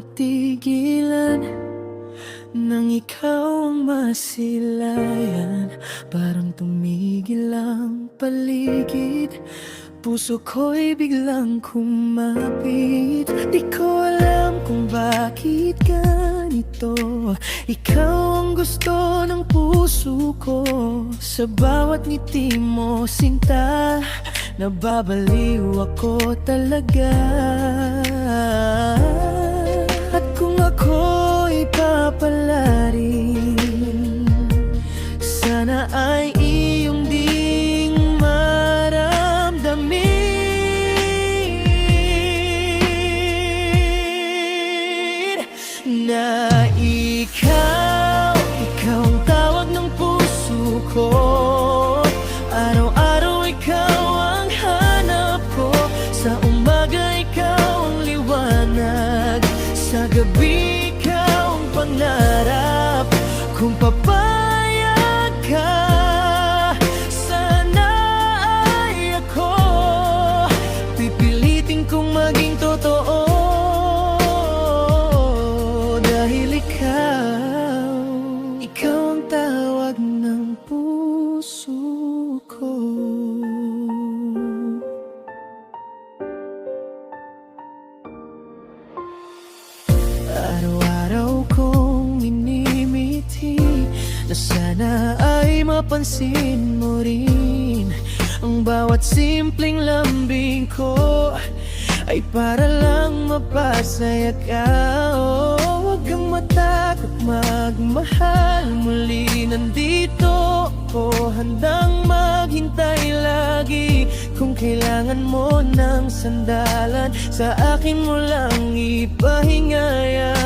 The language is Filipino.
matigilan nang ikaw ang masilayan. Parang tumigil ang paligid, puso ko'y biglang kumapit. Di ko alam kung bakit ganito, ikaw ang gusto ng puso ko. Sa bawat ngiti mo, sinta, nababaliw ako talaga. At kung ako'y papalarin, sana ay iyong ding maramdamin na ikaw ang tawag ng puso ko. Araw-araw ikaw ang hanap ko, sa umaga ikaw ang liwanag, sa gabi ikaw ang pangarap. Kung papayag ka, sana ay ako pipilitin kong maging totoo, dahil ikaw ang tawag ng puso ko. Araw-araw kong minimiti na sana ay mapansin mo rin. Ang bawat simpleng lambing ko ay para lang mapasaya ka. Oh, huwag kang matakot magmahal, muli nandito ako, handang maghintay lagi. Kung kailangan mo ng sandalan, sa akin mo lang ipahingaya.